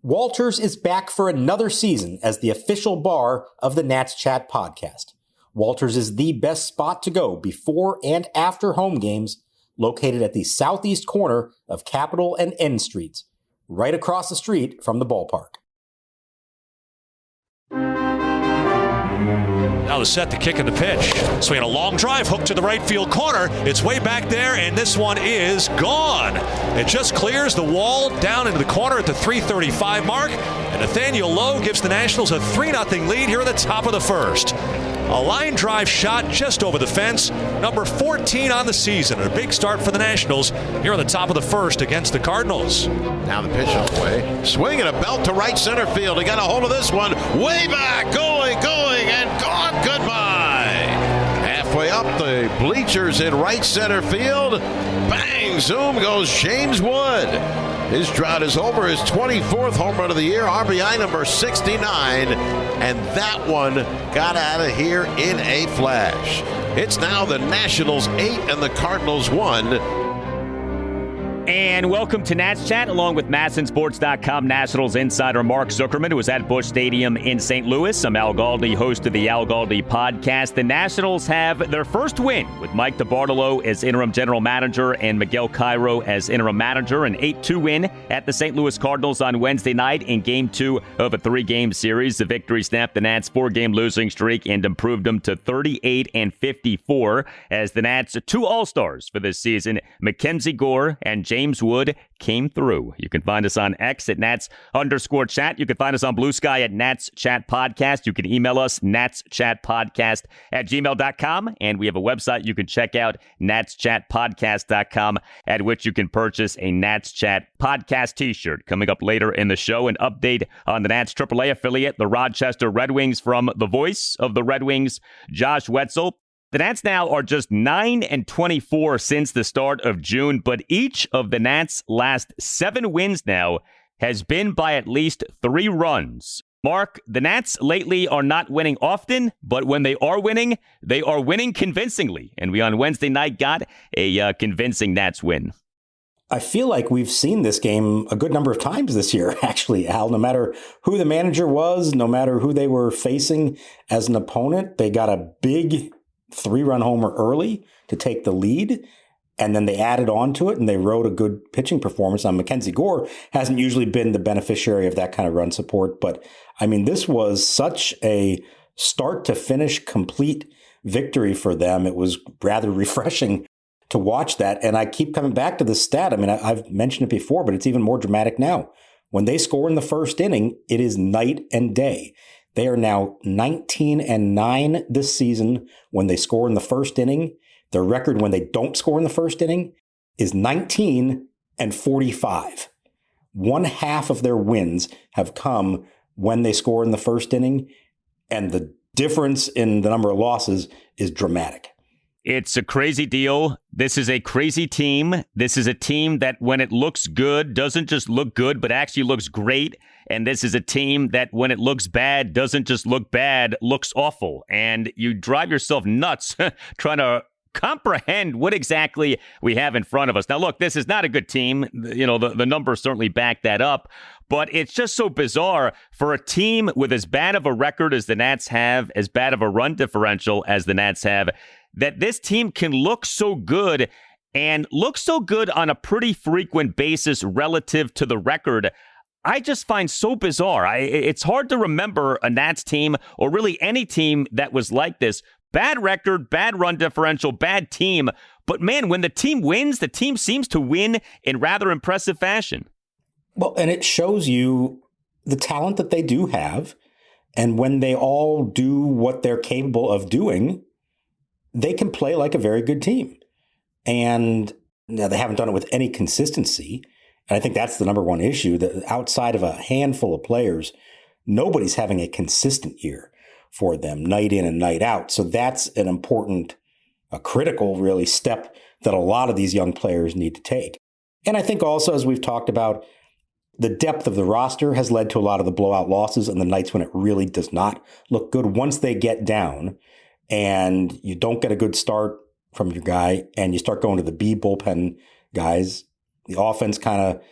Walters is back for another season as the official bar of the Nats Chat podcast. Walters is the best spot to go before and after home games, located at the southeast corner of Capitol and N Streets, right across the street from the ballpark. Now the set, the kick, and the pitch. Swinging a long drive, hook to the right field corner. It's way back there, and this one is gone. It just clears the wall down into the corner at the 3:35 mark, and Nathaniel Lowe gives the Nationals a 3-0 lead here at the top of the first. A line drive shot just over the fence, number 14 on the season. A big start for the Nationals here on the top of the first against the Cardinals. Now the pitch on the way. Swing and a belt to right center field. He got a hold of this one. Way back. Going, and gone. Goodbye. Halfway up the bleachers in right center field. Bang! Zoom goes James Wood. His drought is over. His 24th home run of the year. RBI number 69. And that one got out of here in a flash. It's now the Nationals 8 and the Cardinals 1. And welcome to Nats Chat, along with MASNsports.com Nationals insider Mark Zuckerman, who was at Busch Stadium in St. Louis. I'm Al Galdi, host of the Al Galdi podcast. The Nationals have their first win with Mike DiBartolo as interim general manager and Miguel Cairo as interim manager. An 8-2 win at the St. Louis Cardinals on Wednesday night in Game 2 of a 3-game series. The victory snapped the Nats' 4-game losing streak and improved them to 38-54 as the Nats' 2 All-Stars for this season, MacKenzie Gore and James Wood, came through. You can find us on X at Nats_chat. You can find us on Blue Sky at Nats Chat Podcast. You can email us, natschatpodcast@gmail.com. And we have a website you can check out, natschatpodcast.com, at which you can purchase a Nats Chat Podcast t-shirt. Coming up later in the show, an update on the Nats AAA affiliate, the Rochester Red Wings, from the voice of the Red Wings, Josh Whetzel. The Nats now are just 9-24 since the start of June, but each of the Nats' last 7 wins now has been by at least 3 runs. Mark, the Nats lately are not winning often, but when they are winning convincingly. And we on Wednesday night got a convincing Nats win. I feel like we've seen this game a good number of times this year, actually, Al. No matter who the manager was, no matter who they were facing as an opponent, they got a big 3-run homer early to take the lead, and then they added on to it, and they rode a good pitching performance. Now, MacKenzie Gore hasn't usually been the beneficiary of that kind of run support, but, I mean, this was such a start-to-finish complete victory for them. It was rather refreshing to watch that, and I keep coming back to this stat. I mean, I've mentioned it before, but it's even more dramatic now. When they score in the first inning, it is night and day. They are now 19-9 this season when they score in the first inning. Their record when they don't score in the first inning is 19-45. One half of their wins have come when they score in the first inning, and the difference in the number of losses is dramatic. It's a crazy deal. This is a crazy team. This is a team that when it looks good, doesn't just look good, but actually looks great. And this is a team that when it looks bad, doesn't just look bad, looks awful. And you drive yourself nuts trying to comprehend what exactly we have in front of us. Now, look, this is not a good team. You know, the numbers certainly back that up. But it's just so bizarre for a team with as bad of a record as the Nats have, as bad of a run differential as the Nats have, that this team can look so good and look so good on a pretty frequent basis relative to the record. I just find so bizarre. It's hard to remember a Nats team or really any team that was like this. Bad record, bad run differential, bad team. But man, when the team wins, the team seems to win in rather impressive fashion. Well, and it shows you the talent that they do have. And when they all do what they're capable of doing, they can play like a very good team. And now they haven't done it with any consistency. And I think that's the number one issue, that outside of a handful of players, nobody's having a consistent year for them, night in and night out. So that's an important, a critical, really, step that a lot of these young players need to take. And I think also, as we've talked about, the depth of the roster has led to a lot of the blowout losses and the nights when it really does not look good. Once they get down and you don't get a good start from your guy and you start going to the B bullpen guys, the offense kind of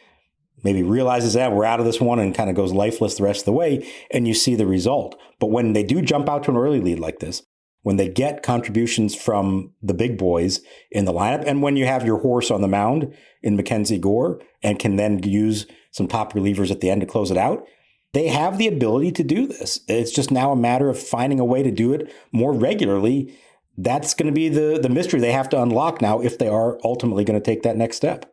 maybe realizes that we're out of this one and kind of goes lifeless the rest of the way, and you see the result. But when they do jump out to an early lead like this, when they get contributions from the big boys in the lineup, and when you have your horse on the mound in MacKenzie Gore and can then use some top relievers at the end to close it out, they have the ability to do this. It's just now a matter of finding a way to do it more regularly. That's going to be the mystery they have to unlock now if they are ultimately going to take that next step.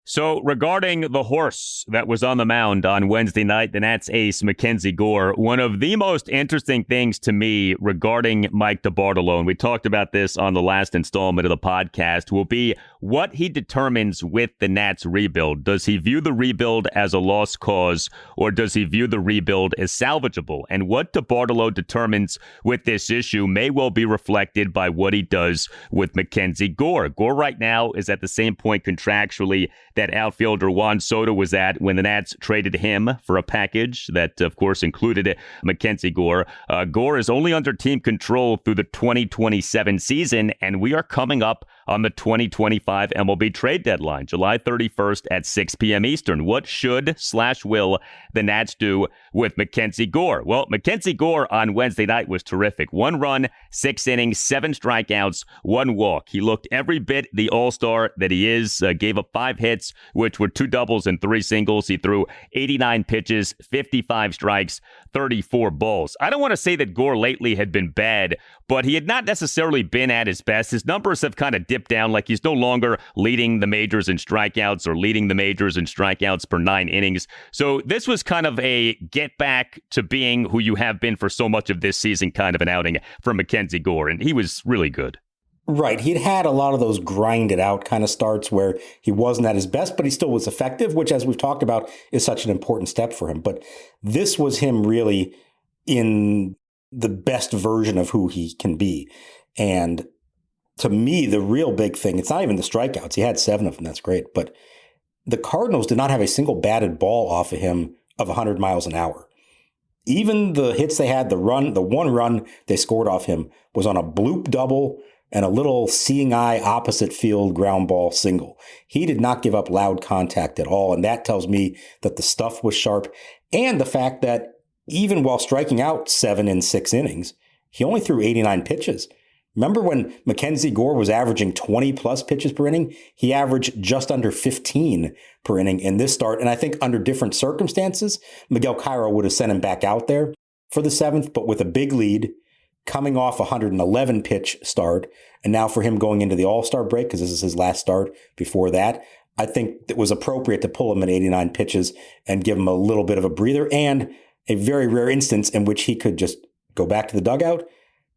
So regarding the horse that was on the mound on Wednesday night, the Nats ace MacKenzie Gore, one of the most interesting things to me regarding Mike DeBartolo, and we talked about this on the last installment of the podcast, will be what he determines with the Nats rebuild. Does he view the rebuild as a lost cause, or does he view the rebuild as salvageable? And what DeBartolo determines with this issue may well be reflected by what he does with MacKenzie Gore. Gore right now is at the same point contractually that outfielder Juan Soto was at when the Nats traded him for a package that, of course, included MacKenzie Gore. Gore is only under team control through the 2027 season, and we are coming up on the 2025 MLB trade deadline, July 31st at 6 p.m. Eastern. What should/will the Nats do with MacKenzie Gore? Well, MacKenzie Gore on Wednesday night was terrific. 1 run, 6 innings, 7 strikeouts, 1 walk. He looked every bit the all-star that he is, gave up 5 hits, which were 2 doubles and 3 singles. He threw 89 pitches, 55 strikes, 34 balls. I don't want to say that Gore lately had been bad, but he had not necessarily been at his best. His numbers have kind of dipped down, like he's no longer leading the majors in strikeouts or leading the majors in strikeouts per 9 innings. So this was kind of a get back to being who you have been for so much of this season kind of an outing for MacKenzie Gore, and he was really good. Right. He'd had a lot of those grinded out kind of starts where he wasn't at his best, but he still was effective, which, as we've talked about, is such an important step for him. But this was him really in the best version of who he can be. And to me, the real big thing, it's not even the strikeouts. He had 7 of them. That's great. But the Cardinals did not have a single batted ball off of him of 100 miles an hour. Even the hits they had, the one run they scored off him was on a bloop double and a little seeing eye opposite field ground ball single. He did not give up loud contact at all. And that tells me that the stuff was sharp. And the fact that even while striking out 7 in 6 innings, he only threw 89 pitches. Remember when MacKenzie Gore was averaging 20 plus pitches per inning? He averaged just under 15 per inning in this start. And I think under different circumstances, Miguel Cairo would have sent him back out there for the 7th, but with a big lead, coming off a 111 pitch start, and now for him going into the All-Star break, because this is his last start before that, I think it was appropriate to pull him at 89 pitches and give him a little bit of a breather, and a very rare instance in which he could just go back to the dugout,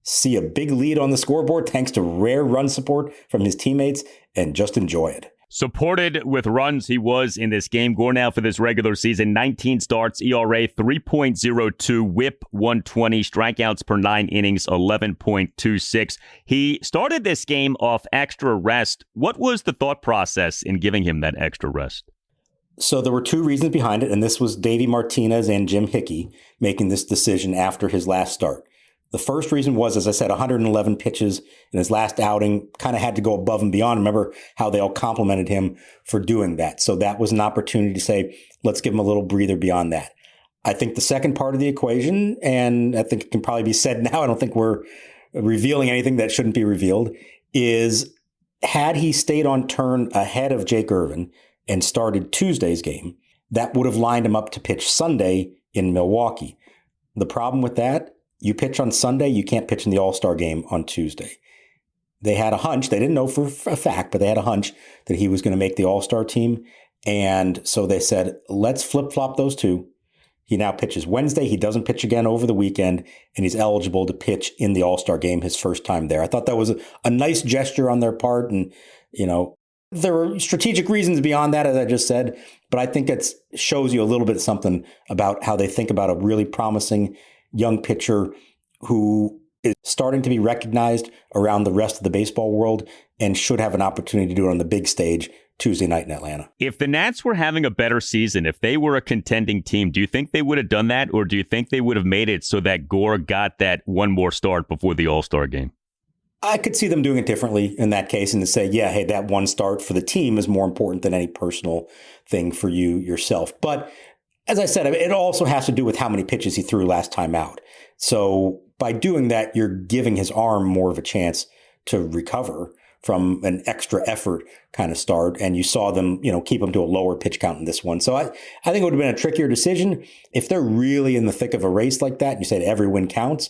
see a big lead on the scoreboard thanks to rare run support from his teammates, and just enjoy it. Supported with runs he was in this game. Gore now for this regular season, 19 starts, ERA 3.02, whip 120, strikeouts per 9 innings, 11.26. He started this game off extra rest. What was the thought process in giving him that extra rest? So there were 2 reasons behind it, and this was Davey Martinez and Jim Hickey making this decision after his last start. The first reason was, as I said, 111 pitches in his last outing, kind of had to go above and beyond. Remember how they all complimented him for doing that. So that was an opportunity to say, let's give him a little breather beyond that. I think the second part of the equation, and I think it can probably be said now, I don't think we're revealing anything that shouldn't be revealed, is had he stayed on turn ahead of Jake Irvin and started Tuesday's game, that would have lined him up to pitch Sunday in Milwaukee. The problem with that, you pitch on Sunday, you can't pitch in the All-Star game on Tuesday. They had a hunch, they didn't know for a fact, but they had a hunch that he was going to make the All-Star team. And so they said, let's flip-flop those 2. He now pitches Wednesday. He doesn't pitch again over the weekend, and he's eligible to pitch in the All-Star game his first time there. I thought that was a nice gesture on their part. And, you know, there were strategic reasons beyond that, as I just said, but I think it shows you a little bit something about how they think about a really promising young pitcher who is starting to be recognized around the rest of the baseball world and should have an opportunity to do it on the big stage Tuesday night in Atlanta. If the Nats were having a better season, if they were a contending team, do you think they would have done that, or do you think they would have made it so that Gore got that one more start before the All-Star game? I could see them doing it differently in that case and to say, yeah, hey, that one start for the team is more important than any personal thing for you yourself. But as I said, it also has to do with how many pitches he threw last time out. So by doing that, you're giving his arm more of a chance to recover from an extra effort kind of start. And you saw them, keep him to a lower pitch count in this one. So I think it would have been a trickier decision if they're really in the thick of a race like that. And you said every win counts.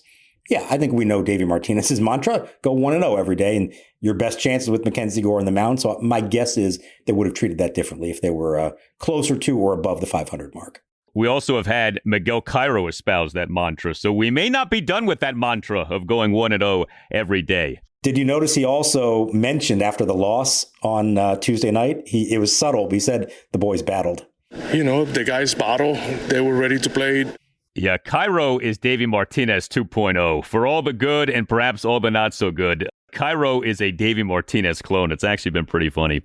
Yeah, I think we know Davey Martinez's mantra, go 1-0 every day, and your best chances with MacKenzie Gore on the mound. So my guess is they would have treated that differently if they were closer to or above the 500 mark. We also have had Miguel Cairo espouse that mantra, so we may not be done with that mantra of going 1-0 every day. Did you notice he also mentioned after the loss on Tuesday night, it was subtle, but he said the boys battled. The guys battled. They were ready to play. Yeah, Cairo is Davey Martinez 2.0. For all the good and perhaps all the not so good, Cairo is a Davey Martinez clone. It's actually been pretty funny.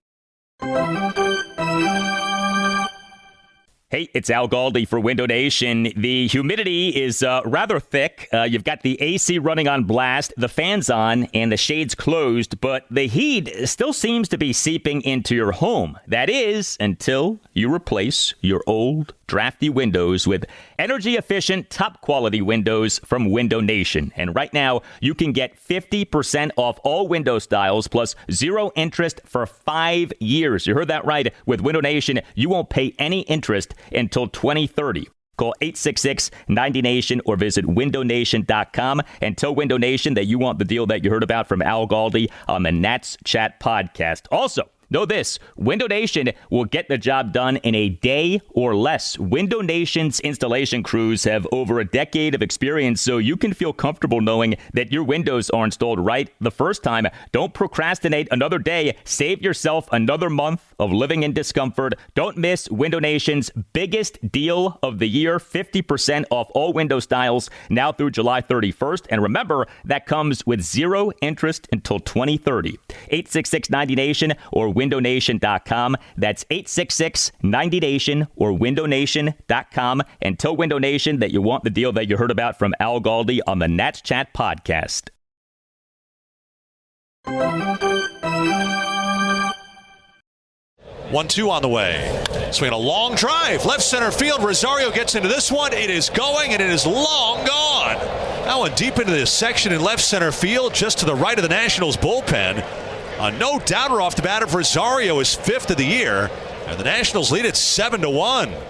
Hey, it's Al Galdi for Window Nation. The humidity is rather thick. You've got the AC running on blast, the fans on, and the shades closed, but the heat still seems to be seeping into your home. That is, until you replace your old, drafty windows with energy-efficient, top-quality windows from Window Nation. And right now, you can get 50% off all window styles plus 0 interest for 5 years. You heard that right. With Window Nation, you won't pay any interest until 2030. Call 866-90-NATION or visit windownation.com and tell Window Nation that you want the deal that you heard about from Al Galdi on the Nats Chat podcast. Also, know this, Window Nation will get the job done in a day or less. Window Nation's installation crews have over a decade of experience, so you can feel comfortable knowing that your windows are installed right the first time. Don't procrastinate another day. Save yourself another month of living in discomfort. Don't miss Window Nation's biggest deal of the year, 50% off all window styles now through July 31st. And remember, that comes with 0 interest until 2030. 866-90-NATION or windownation.com. That's 866-90-NATION or windownation.com. And tell Window Nation that you want the deal that you heard about from Al Galdi on the Nats Chat podcast. 1-2 on the way. Swing a long drive. Left center field. Rosario gets into this one. It is going, and it is long gone. That one deep into this section in left center field, just to the right of the Nationals bullpen. A no-doubter off the bat of Rosario is 5th of the year, and the Nationals lead it 7-1.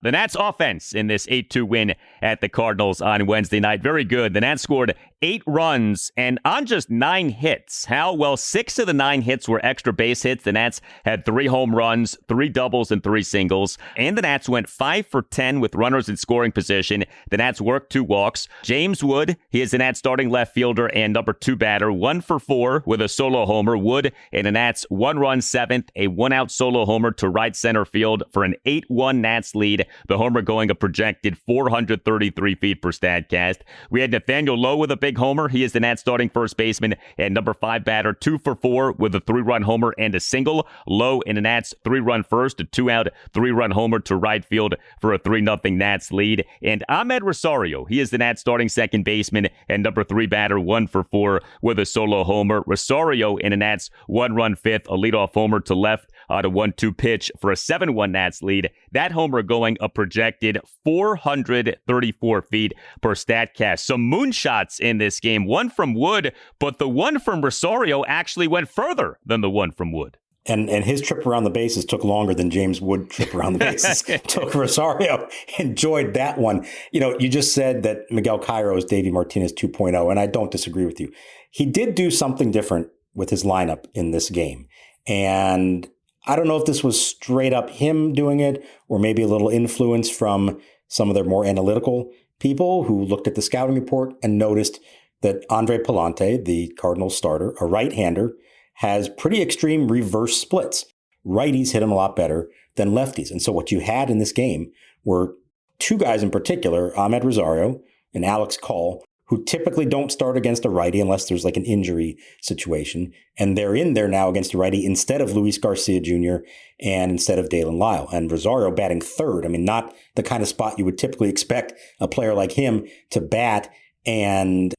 The Nats offense in this 8-2 win at the Cardinals on Wednesday night. Very good. The Nats scored 8 runs and on just 9 hits. How? Well, 6 of the 9 hits were extra base hits. The Nats had 3 home runs, 3 doubles, and 3 singles. And the Nats went 5 for 10 with runners in scoring position. The Nats worked 2 walks. James Wood, he is the Nats starting left fielder and number 2 batter, 1 for 4 with a solo homer. Wood and the Nats 1-run 7th, a 1-out solo homer to right center field for an 8-1 Nats lead. The homer going a projected 433 feet per Statcast. We had Nathaniel Lowe with a big homer. He is the Nats starting first baseman and number 5 batter, 2 for 4 with a 3-run homer and a single. Lowe in the Nats 3-run first, a 2-out 3-run homer to right field for a 3-0 Nats lead. And Amed Rosario, he is the Nats starting second baseman and number 3 batter, 1 for 4 with a solo homer. Rosario in the Nats 1-run 5th, a leadoff homer to left on a 1-2 pitch for a 7-1 Nats lead. That homer going a projected 434 feet per Statcast. Some moonshots in this game. One from Wood, but the one from Rosario actually went further than the one from Wood. And his trip around the bases took longer than James Wood trip around the bases took. Rosario enjoyed that one. You just said that Miguel Cairo is Davey Martinez 2.0, and I don't disagree with you. He did do something different with his lineup in this game. And I don't know if this was straight up him doing it or maybe a little influence from some of their more analytical people who looked at the scouting report and noticed that Andre Pallante, the Cardinals starter, a right-hander, has pretty extreme reverse splits. Righties hit him a lot better than lefties. And so what you had in this game were 2 guys in particular, Amed Rosario and Alex Call, who typically don't start against a righty unless there's like an injury situation. And they're in there now against a righty instead of Luis Garcia Jr. and instead of Dalen Lyle. And Rosario batting 3rd. I mean, not the kind of spot you would typically expect a player like him to bat and,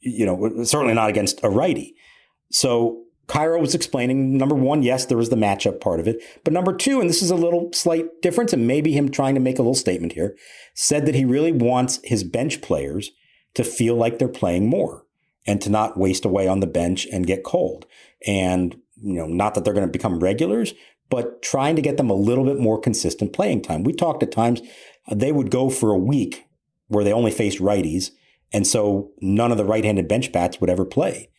certainly not against a righty. So Cairo was explaining, number one, yes, there was the matchup part of it. But number two, and this is a little slight difference, and maybe him trying to make a little statement here, said that he really wants his bench players to feel like they're playing more and to not waste away on the bench and get cold. And, not that they're going to become regulars, but trying to get them a little bit more consistent playing time. We talked at times, they would go for a week where they only faced righties. And so none of the right-handed bench bats would ever play.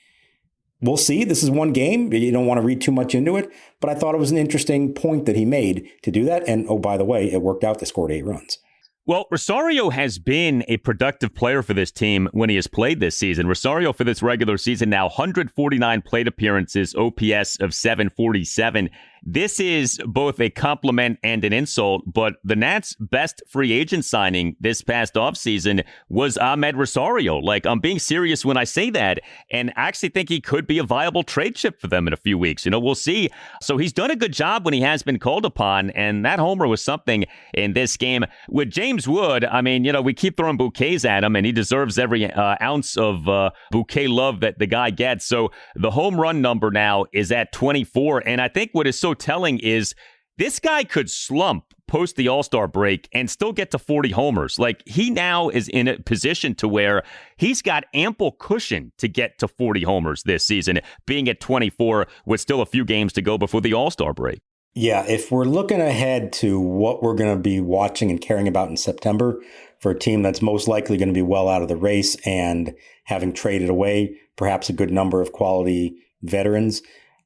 We'll see. This is one game. You don't want to read too much into it. But I thought it was an interesting point that he made to do that. And, oh, by the way, it worked out. They scored 8 runs. Well, Rosario has been a productive player for this team when he has played this season. Rosario for this regular season now 149 plate appearances, OPS of 747. This is both a compliment and an insult, but the Nats' best free agent signing this past offseason was Amed Rosario. Like, I'm being serious when I say that, and I actually think he could be a viable trade chip for them in a few weeks. We'll see. So he's done a good job when he has been called upon, and that homer was something in this game. With James Wood, we keep throwing bouquets at him, and he deserves every ounce of bouquet love that the guy gets. So the home run number now is at 24, and I think what is so telling is this guy could slump post the All-Star break and still get to 40 homers. Like, he now is in a position to where he's got ample cushion to get to 40 homers this season, being at 24 with still a few games to go before the All-Star break. Yeah, if we're looking ahead to what we're going to be watching and caring about in September for a team that's most likely going to be well out of the race and having traded away perhaps a good number of quality veterans,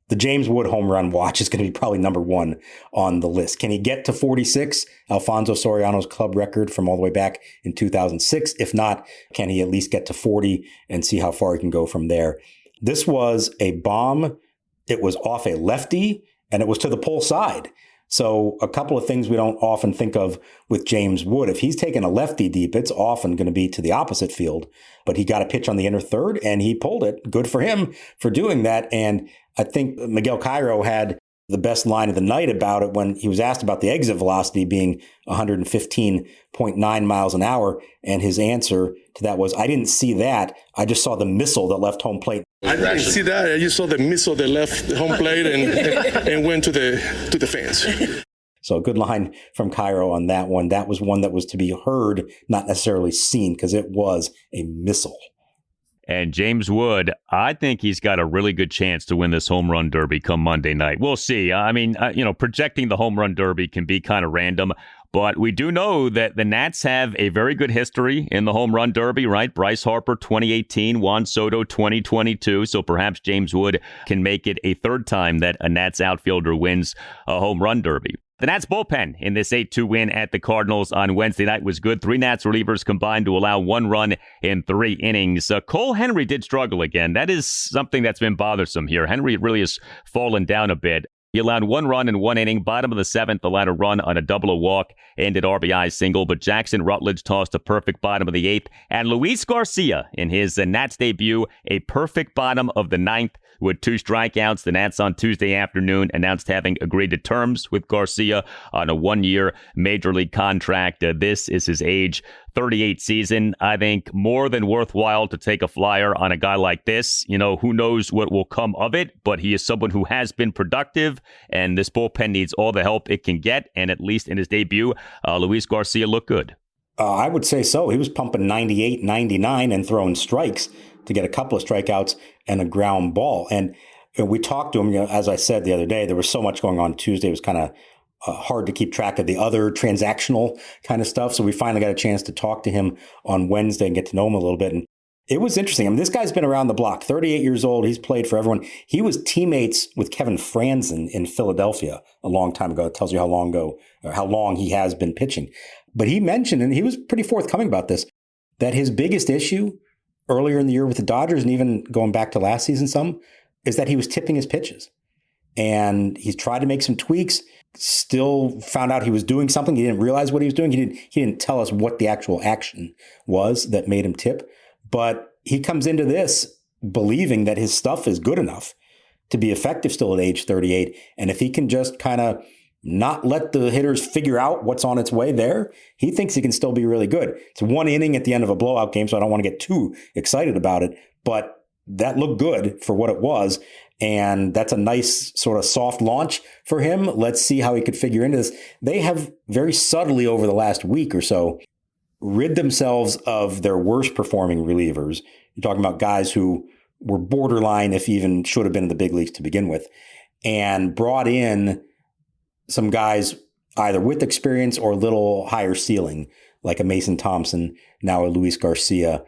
the James Wood home run watch is going to be probably number one on the list. Can he get to 46, Alfonso Soriano's club record from all the way back in 2006? If not, can he at least get to 40 and see how far he can go from there? This was a bomb. It was off a lefty, and it was to the pole side. So a couple of things we don't often think of with James Wood. If he's taking a lefty deep, it's often going to be to the opposite field. But he got a pitch on the inner third, and he pulled it. Good for him for doing that. And I think Miguel Cairo had the best line of the night about it when he was asked about the exit velocity being 115.9 miles an hour. And his answer to that was, I didn't see that. I just saw the missile that left home plate. I didn't see that. I just saw the missile that left home plate and went to the fence. So a good line from Cairo on that one. That was one that was to be heard, not necessarily seen, because it was a missile. And James Wood, I think he's got a really good chance to win this home run derby come Monday night. We'll see. Projecting the home run derby can be kind of random, but we do know that the Nats have a very good history in the home run derby, right? Bryce Harper, 2018, Juan Soto, 2022. So perhaps James Wood can make it a third time that a Nats outfielder wins a home run derby. The Nats bullpen in this 8-2 win at the Cardinals on Wednesday night was good. 3 Nats relievers combined to allow 1 run in 3 innings. Cole Henry did struggle again. That is something that's been bothersome here. Henry really has fallen down a bit. He allowed 1 run in 1 inning. Bottom of the 7th, allowed a run on a double, a walk, and an RBI single. But Jackson Rutledge tossed a perfect bottom of the 8th. And Luis Garcia, in his Nats debut, a perfect bottom of the 9th. With 2 strikeouts, the Nats on Tuesday afternoon announced having agreed to terms with Garcia on a 1-year major league contract. This is his age 38 season. I think more than worthwhile to take a flyer on a guy like this. Who knows what will come of it, but he is someone who has been productive, and this bullpen needs all the help it can get. And at least in his debut, Luis Garcia looked good. I would say so. He was pumping 98, 99 and throwing strikes to get a couple of strikeouts and a ground ball. And we talked to him, as I said the other day, there was so much going on Tuesday. It was kind of hard to keep track of the other transactional kind of stuff. So we finally got a chance to talk to him on Wednesday and get to know him a little bit. And it was interesting. This guy's been around the block, 38 years old. He's played for everyone. He was teammates with Kevin Franzen in Philadelphia a long time ago. It tells you how long he has been pitching. But he mentioned, and he was pretty forthcoming about this, that his biggest issue earlier in the year with the Dodgers, and even going back to last season is that he was tipping his pitches. And he's tried to make some tweaks, still found out he was doing something. He didn't realize what he was doing. He didn't tell us what the actual action was that made him tip. But he comes into this believing that his stuff is good enough to be effective still at age 38. And if he can just kind of not let the hitters figure out what's on its way there, he thinks he can still be really good. It's 1 inning at the end of a blowout game, so I don't want to get too excited about it. But that looked good for what it was. And that's a nice sort of soft launch for him. Let's see how he could figure into this. They have very subtly over the last week or so rid themselves of their worst performing relievers. You're talking about guys who were borderline, if even should have been in the big leagues to begin with, and brought in some guys either with experience or a little higher ceiling, like a Mason Thompson, now a Luis Garcia.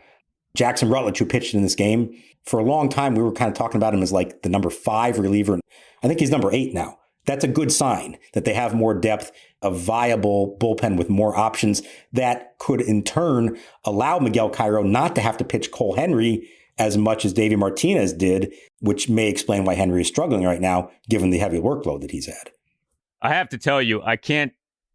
Jackson Rutledge, who pitched in this game, for a long time, we were kind of talking about him as like the number 5 reliever. I think he's number 8 now. That's a good sign that they have more depth, a viable bullpen with more options that could in turn allow Miguel Cairo not to have to pitch Cole Henry as much as Davey Martinez did, which may explain why Henry is struggling right now, given the heavy workload that he's had. I have to tell you, I can't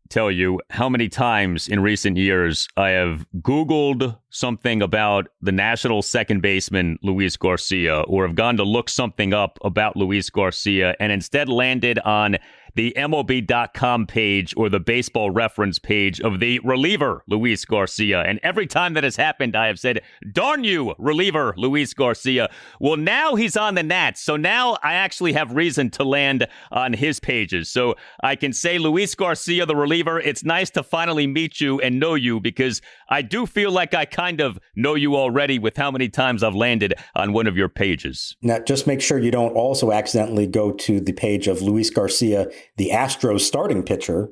tell you how many times in recent years I have Googled something about the national second baseman Luis Garcia, or have gone to look something up about Luis Garcia and instead landed on the MLB.com page or the baseball reference page of the reliever Luis Garcia. And every time that has happened, I have said, darn you, reliever Luis Garcia. Well, now he's on the Nats. So now I actually have reason to land on his pages. So I can say, Luis Garcia, the reliever, it's nice to finally meet you and know you, because I do feel like I kind of know you already with how many times I've landed on one of your pages. Now, just make sure you don't also accidentally go to the page of Luis Garcia, the Astros starting pitcher,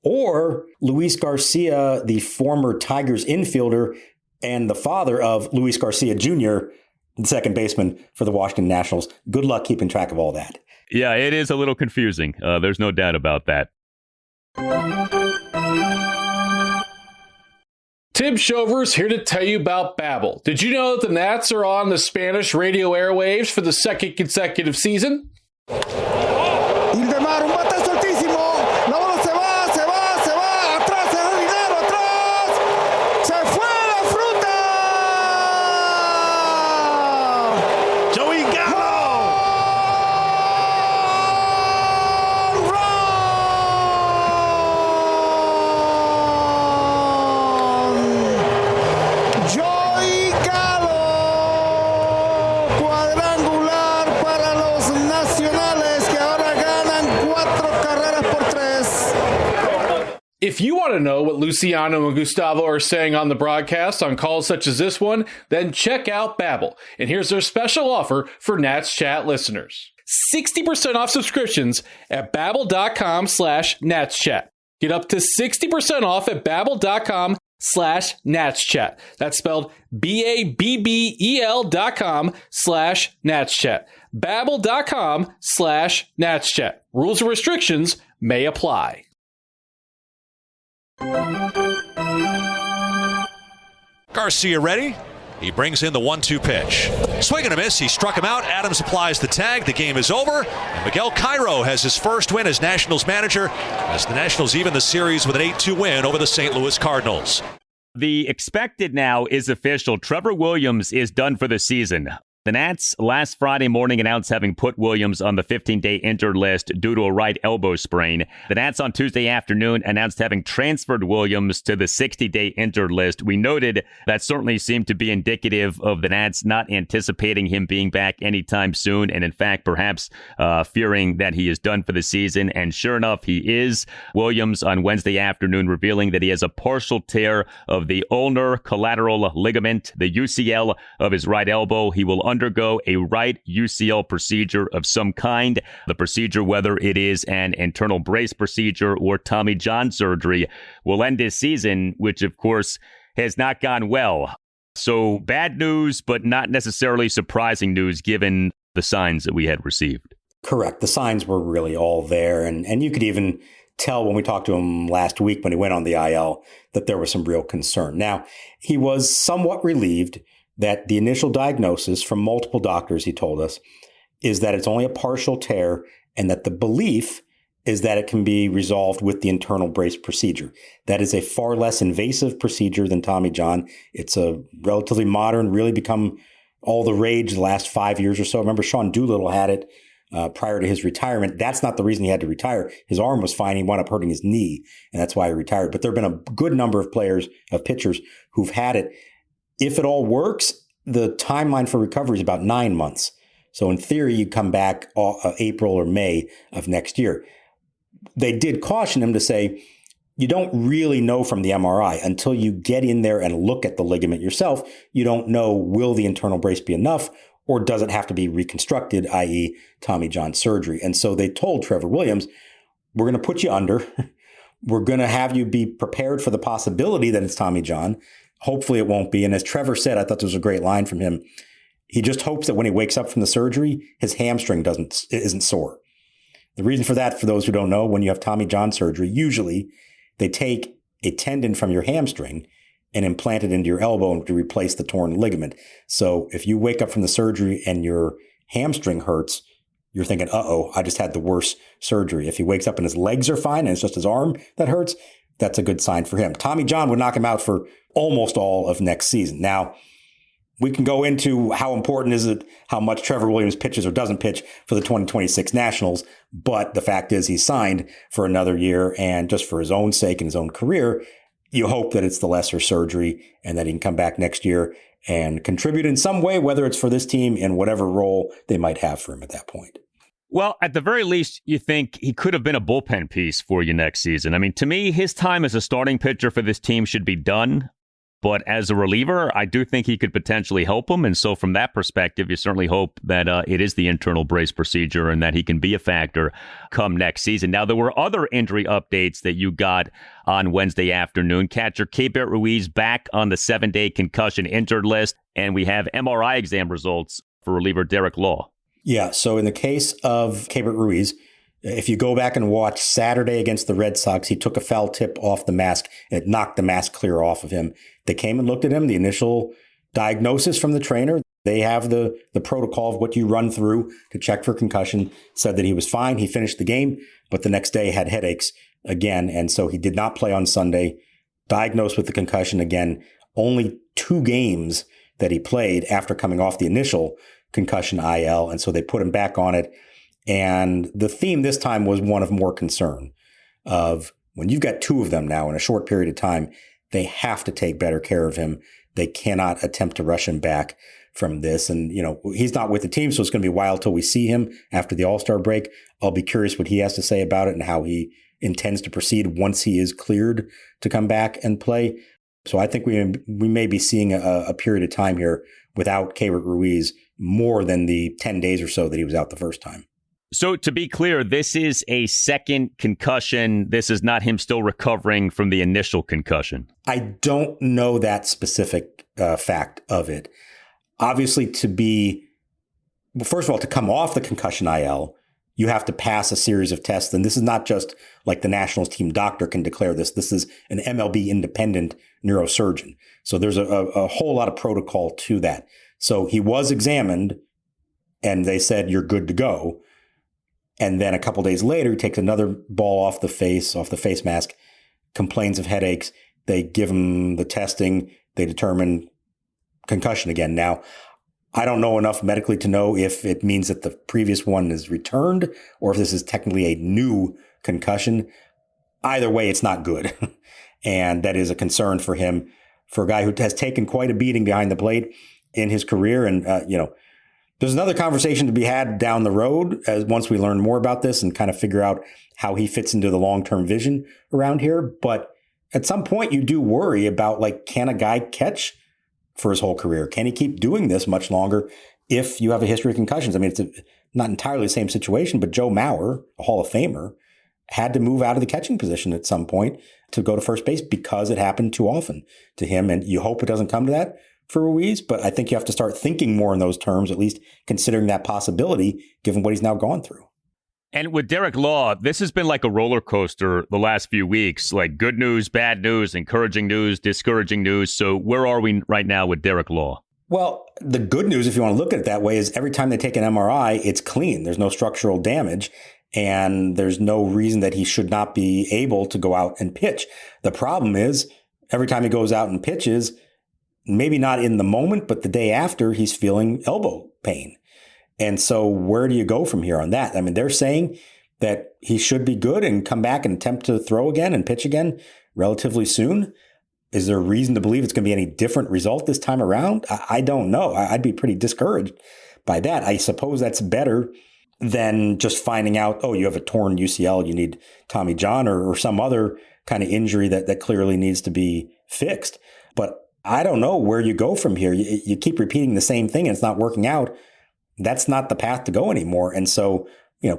or Luis Garcia, the former Tigers infielder and the father of Luis Garcia Jr., the second baseman for the Washington Nationals. Good luck keeping track of all that. Yeah, it is a little confusing. There's no doubt about that. Tim Shover's here to tell you about Babbel. Did you know that the Nats are on the Spanish radio airwaves for the second consecutive season? If you want to know what Luciano and Gustavo are saying on the broadcast on calls such as this one, then check out Babbel. And here's their special offer for Nats Chat listeners. 60% off subscriptions at babbel.com/NatsChat. Get up to 60% off at babbel.com/NatsChat. That's spelled BABBEL.com/NatsChat. Babbel.com/NatsChat. Rules and restrictions may apply. Garcia ready. He brings in the 1-2 pitch. Swing and a miss. He struck him out. Adams applies the tag. The game is over. And Miguel Cairo has his first win as Nationals manager, as the Nationals even the series with an 8-2 win over the St. Louis Cardinals. The expected now is official. Trevor Williams is done for the season. The Nats last Friday morning announced having put Williams on the 15-day injured list due to a right elbow sprain. The Nats on Tuesday afternoon announced having transferred Williams to the 60-day injured list. We noted that certainly seemed to be indicative of the Nats not anticipating him being back anytime soon, and in fact, perhaps fearing that he is done for the season. And sure enough, he is. Williams on Wednesday afternoon revealing that he has a partial tear of the ulnar collateral ligament, the UCL of his right elbow. He will undergo a right UCL procedure of some kind. The procedure, whether it is an internal brace procedure or Tommy John surgery, will end his season, which of course has not gone well. So bad news, but not necessarily surprising news given the signs that we had received. Correct. The signs were really all there. And you could even tell when we talked to him last week when he went on the IL that there was some real concern. Now, he was somewhat relieved that the initial diagnosis from multiple doctors, he told us, is that it's only a partial tear and that the belief is that it can be resolved with the internal brace procedure. That is a far less invasive procedure than Tommy John. It's a relatively modern, really become all the rage the last 5 years or so. Remember, Sean Doolittle had it prior to his retirement. That's not the reason he had to retire. His arm was fine. He wound up hurting his knee, and that's why he retired. But there have been a good number of pitchers who've had it. If it all works, the timeline for recovery is about 9 months. So in theory, you come back April or May of next year. They did caution him to say, you don't really know from the MRI until you get in there and look at the ligament yourself. You don't know, will the internal brace be enough, or does it have to be reconstructed, i.e. Tommy John surgery? And so they told Trevor Williams, we're going to put you under. We're going to have you be prepared for the possibility that it's Tommy John. Hopefully it won't be. And as Trevor said, I thought there was a great line from him. He just hopes that when he wakes up from the surgery, his hamstring isn't sore. The reason for that, for those who don't know, when you have Tommy John surgery, usually they take a tendon from your hamstring and implant it into your elbow to replace the torn ligament. So if you wake up from the surgery and your hamstring hurts, you're thinking, uh-oh, I just had the worst surgery. If he wakes up and his legs are fine and it's just his arm that hurts, that's a good sign for him. Tommy John would knock him out for almost all of next season. Now, we can go into how important is it, how much Trevor Williams pitches or doesn't pitch for the 2026 Nationals. But the fact is he's signed for another year, and just for his own sake and his own career, you hope that it's the lesser surgery and that he can come back next year and contribute in some way, whether it's for this team in whatever role they might have for him at that point. Well, at the very least, you think he could have been a bullpen piece for you next season. I mean, to me, his time as a starting pitcher for this team should be done. But as a reliever, I do think he could potentially help him. And so from that perspective, you certainly hope that it is the internal brace procedure and that he can be a factor come next season. Now, there were other injury updates that you got on Wednesday afternoon. Catcher Keibert Ruiz back on the 7-day concussion injured list. And we have MRI exam results for reliever Derek Lowe. Yeah, so in the case of Keibert Ruiz, if you go back and watch Saturday against the Red Sox, he took a foul tip off the mask and it knocked the mask clear off of him. They came and looked at him. The initial diagnosis from the trainer, they have the protocol of what you run through to check for concussion, said that he was fine. He finished the game, but the next day had headaches again. And so he did not play on Sunday, diagnosed with the concussion again. Only 2 games that he played after coming off the initial concussion IL. And so they put him back on it. And the theme this time was one of more concern of when you've got 2 of them now in a short period of time, they have to take better care of him. They cannot attempt to rush him back from this. And, you know, he's not with the team, so it's going to be a while till we see him after the All-Star break. I'll be curious what he has to say about it and how he intends to proceed once he is cleared to come back and play. So I think we may be seeing a period of time here without Keibert Ruiz more than the 10 days or so that he was out the first time. So to be clear, this is a second concussion. This is not him still recovering from the initial concussion. I don't know that specific fact of it. Obviously, first of all, to come off the concussion IL, you have to pass a series of tests. And this is not just like the Nationals team doctor can declare this. This is an MLB independent neurosurgeon. So there's a whole lot of protocol to that. So he was examined and they said, you're good to go. And then a couple days later, he takes another ball off the face mask, complains of headaches. They give him the testing. They determine concussion again. Now, I don't know enough medically to know if it means that the previous one is returned or if this is technically a new concussion. Either way, it's not good. And that is a concern for him, for a guy who has taken quite a beating behind the plate in his career. And, there's another conversation to be had down the road as once we learn more about this and kind of figure out how he fits into the long-term vision around here. But at some point you do worry about, like, can a guy catch for his whole career? Can he keep doing this much longer if you have a history of concussions? I mean, it's not entirely the same situation, but Joe Mauer, a Hall of Famer, had to move out of the catching position at some point to go to first base because it happened too often to him. And you hope it doesn't come to that for Ruiz, but I think you have to start thinking more in those terms, at least considering that possibility, given what he's now gone through. And with Derek Lowe, this has been like a roller coaster the last few weeks, like good news, bad news, encouraging news, discouraging news. So where are we right now with Derek Lowe? Well, the good news, if you want to look at it that way, is every time they take an MRI, it's clean. There's no structural damage, and there's no reason that he should not be able to go out and pitch. The problem is every time he goes out and pitches, maybe not in the moment, but the day after, he's feeling elbow pain. And so where do you go from here on that? I mean, they're saying that he should be good and come back and attempt to throw again and pitch again relatively soon. Is there a reason to believe it's going to be any different result this time around? I don't know. I'd be pretty discouraged by that. I suppose that's better than just finding out, oh, you have a torn UCL, you need Tommy John or some other kind of injury that clearly needs to be fixed. But I don't know where you go from here. You keep repeating the same thing and it's not working out. That's not the path to go anymore. And so,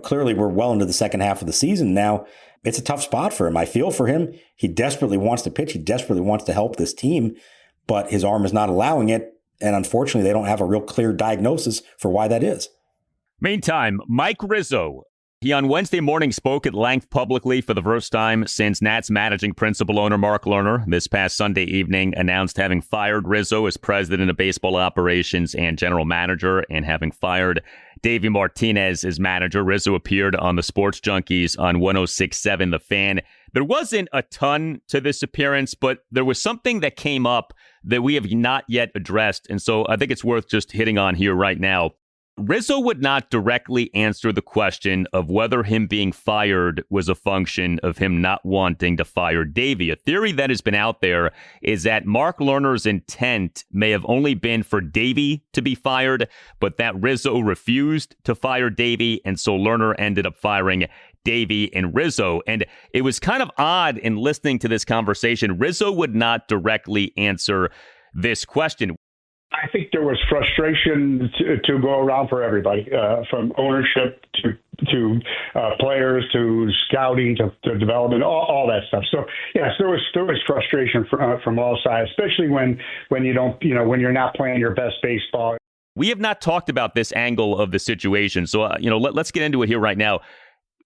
clearly we're well into the second half of the season now. It's a tough spot for him. I feel for him. He desperately wants to pitch. He desperately wants to help this team, but his arm is not allowing it. And unfortunately, they don't have a real clear diagnosis for why that is. Meantime, Mike Rizzo. He on Wednesday morning spoke at length publicly for the first time since Nats managing principal owner Mark Lerner this past Sunday evening announced having fired Rizzo as president of baseball operations and general manager and having fired Davey Martinez as manager. Rizzo appeared on the Sports Junkies on 106.7 The Fan. There wasn't a ton to this appearance, but there was something that came up that we have not yet addressed. And so I think it's worth just hitting on here right now. Rizzo would not directly answer the question of whether him being fired was a function of him not wanting to fire Davey. A theory that has been out there is that Mark Lerner's intent may have only been for Davey to be fired, but that Rizzo refused to fire Davey, and so Lerner ended up firing Davey and Rizzo. And it was kind of odd in listening to this conversation. Rizzo would not directly answer this question. I think there was frustration to go around for everybody, from ownership to players to scouting to development, all that stuff. So yes, there was frustration from all sides, especially when you don't, when you're not playing your best baseball. We have not talked about this angle of the situation, so let's get into it here right now.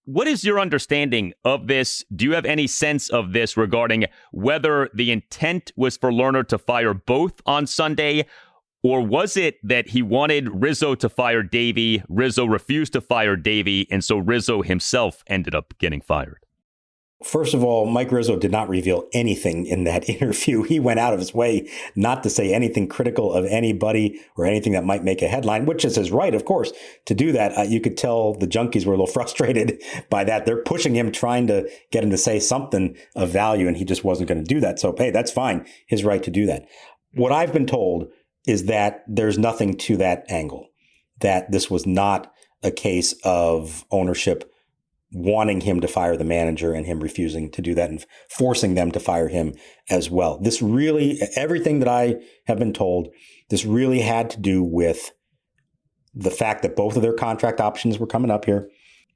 What is your understanding of this? Do you have any sense of this regarding whether the intent was for Lerner to fire both on Sunday? Or was it that he wanted Rizzo to fire Davey, Rizzo refused to fire Davey, and so Rizzo himself ended up getting fired? First of all, Mike Rizzo did not reveal anything in that interview. He went out of his way not to say anything critical of anybody or anything that might make a headline, which is his right, of course, to do that. You could tell the Junkies were a little frustrated by that. They're pushing him, trying to get him to say something of value, and he just wasn't going to do that. So, hey, that's fine. His right to do that. What I've been told is that there's nothing to that angle, that this was not a case of ownership wanting him to fire the manager and him refusing to do that and forcing them to fire him as well. This really, everything that I have been told, this really had to do with the fact that both of their contract options were coming up here.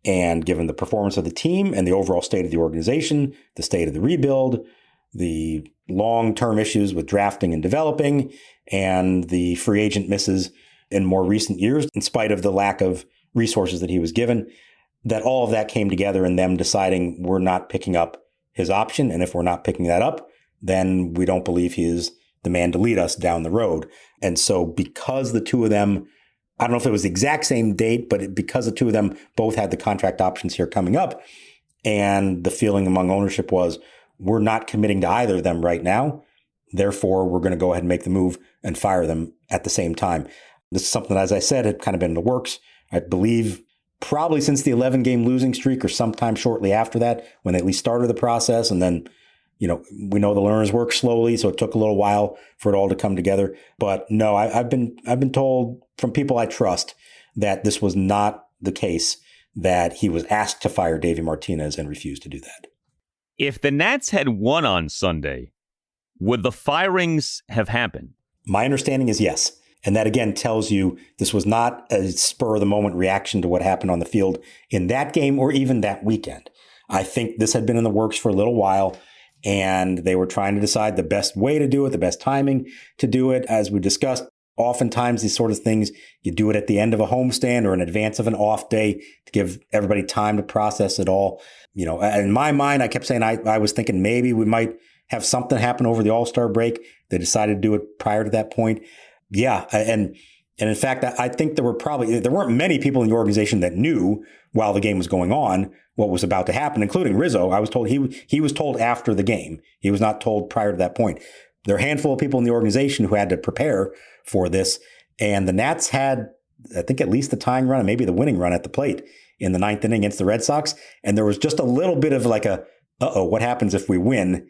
And given the performance of the team and the overall state of the organization, the state of the rebuild, the long-term issues with drafting and developing, and the free agent misses in more recent years, in spite of the lack of resources that he was given, that all of that came together in them deciding we're not picking up his option. And if we're not picking that up, then we don't believe he is the man to lead us down the road. And so because the two of them, I don't know if it was the exact same date, but because the two of them both had the contract options here coming up, and the feeling among ownership was, we're not committing to either of them right now. Therefore, we're going to go ahead and make the move and fire them at the same time. This is something that, as I said, had kind of been in the works, I believe, probably since the 11-game losing streak or sometime shortly after that, when they at least started the process. And then, we know the learners work slowly, so it took a little while for it all to come together. But no, I've been told from people I trust that this was not the case, that he was asked to fire Davey Martinez and refused to do that. If the Nats had won on Sunday, would the firings have happened? My understanding is yes. And that, again, tells you this was not a spur-of-the-moment reaction to what happened on the field in that game or even that weekend. I think this had been in the works for a little while, and they were trying to decide the best way to do it, the best timing to do it. As we discussed, oftentimes these sort of things, you do it at the end of a homestand or in advance of an off day to give everybody time to process it all. In my mind, I kept saying I was thinking maybe we might have something happen over the All-Star break. They decided to do it prior to that point. Yeah. And in fact, I think there weren't many people in the organization that knew while the game was going on what was about to happen, including Rizzo. I was told he was told after the game. He was not told prior to that point. There are a handful of people in the organization who had to prepare for this. And the Nats had, I think, at least the tying run and maybe the winning run at the plate in the ninth inning against the Red Sox. And there was just a little bit of like what happens if we win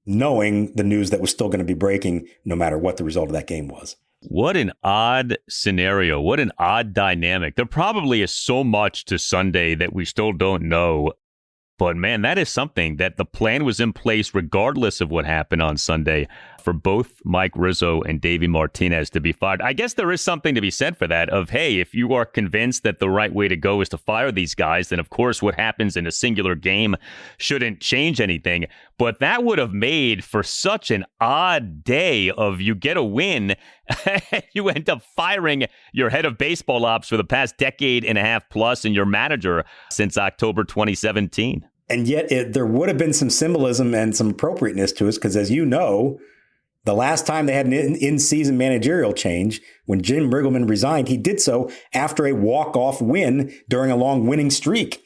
knowing the news that was still going to be breaking no matter what the result of that game was. What an odd scenario. What an odd dynamic. There probably is so much to Sunday that we still don't know. But man, that is something that the plan was in place regardless of what happened on Sunday for both Mike Rizzo and Davey Martinez to be fired. I guess there is something to be said for that of, hey, if you are convinced that the right way to go is to fire these guys, then of course what happens in a singular game shouldn't change anything. But that would have made for such an odd day of you get a win, you end up firing your head of baseball ops for the past decade and a half plus and your manager since October 2017. And yet there would have been some symbolism and some appropriateness to it because, as you know, the last time they had an in-season managerial change, when Jim Riggleman resigned, he did so after a walk-off win during a long winning streak.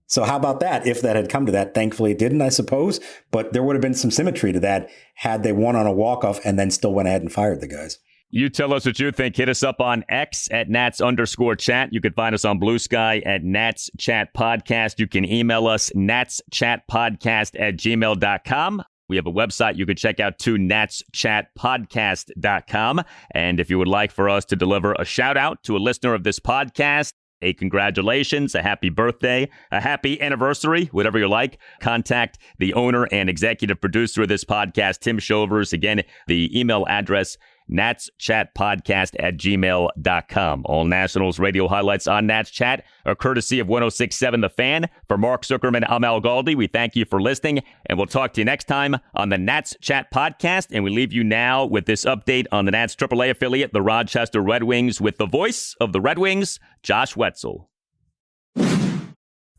So how about that? If that had come to that, thankfully it didn't, I suppose. But there would have been some symmetry to that had they won on a walk-off and then still went ahead and fired the guys. You tell us what you think. Hit us up on X at Nats_chat. You can find us on Blue Sky at Nats Chat Podcast. You can email us natschatpodcast@gmail.com. We have a website you can check out too, natschatpodcast.com. And if you would like for us to deliver a shout out to a listener of this podcast, a congratulations, a happy birthday, a happy anniversary, whatever you like, contact the owner and executive producer of this podcast, Tim Shovers. Again, the email address, natschatpodcast@gmail.com. All Nationals radio highlights on Nats Chat are courtesy of 106.7 The Fan. For Mark Zuckerman, I'm Al Galdi. We thank you for listening, and we'll talk to you next time on the Nats Chat Podcast. And we leave you now with this update on the Nats AAA affiliate, the Rochester Red Wings, with the voice of the Red Wings, Josh Whetzel.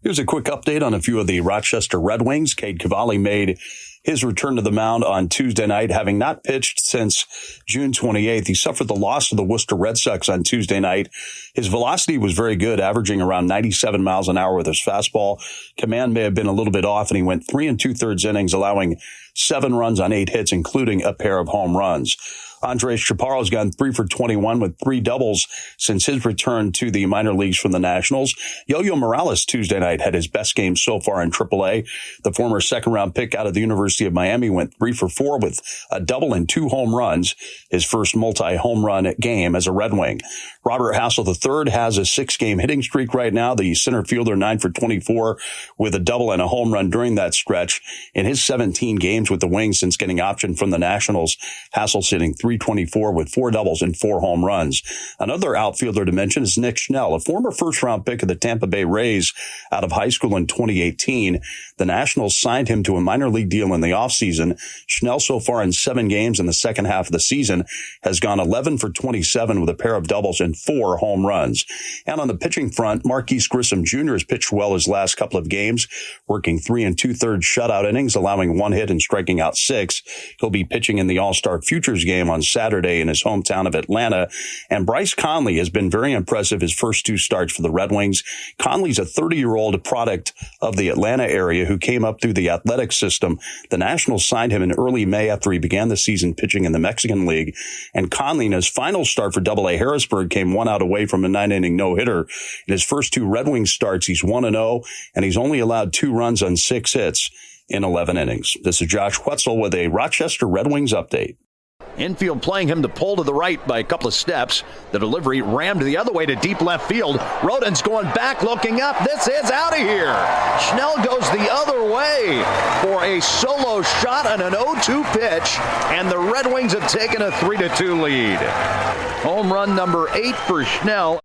Here's a quick update on a few of the Rochester Red Wings. Cade Cavalli made his return to the mound on Tuesday night, having not pitched since June 28th. He suffered the loss to the Worcester Red Sox on Tuesday night. His velocity was very good, averaging around 97 miles an hour with his fastball. Command may have been a little bit off, and he went 3 2/3 innings, allowing 7 runs on 8 hits, including a pair of home runs. Andres Chaparro's gone 3 for 21 with 3 doubles since his return to the minor leagues from the Nationals. Yo-Yo Morales Tuesday night had his best game so far in AAA. The former second-round pick out of the University of Miami went 3 for 4 with a double and 2 home runs, his first multi-home run game as a Red Wing. Robert Hassel III has a 6-game hitting streak right now. The center fielder 9 for 24 with a double and a home run during that stretch. In his 17 games with the Wings since getting optioned from the Nationals, Hassel's hitting .324 with 4 doubles and 4 home runs. Another outfielder to mention is Nick Schnell, a former first-round pick of the Tampa Bay Rays out of high school in 2018. The Nationals signed him to a minor league deal in the offseason. Schnell so far in 7 games in the second half of the season has gone 11 for 27 with a pair of doubles and 4 home runs. And on the pitching front, Marquise Grissom Jr. has pitched well his last couple of games, working 3 2/3 shutout innings, allowing 1 hit and striking out 6. He'll be pitching in the All-Star Futures game on Saturday in his hometown of Atlanta. And Bryce Conley has been very impressive his first 2 starts for the Red Wings. Conley's a 30-year-old product of the Atlanta area who came up through the athletic system. The Nationals signed him in early May after he began the season pitching in the Mexican League. And Conley, in his final start for AA Harrisburg, came 1 out away from a 9-inning no-hitter. In his first 2 Red Wings starts, he's 1-0, and he's only allowed 2 runs on 6 hits in 11 innings. This is Josh Whetzel with a Rochester Red Wings update. Infield playing him to pull to the right by a couple of steps. The delivery rammed the other way to deep left field. Rodin's going back, looking up. This is out of here. Schnell goes the other way for a solo shot on an 0-2 pitch, and the Red Wings have taken a 3-2 lead. Home run number 8 for Schnell.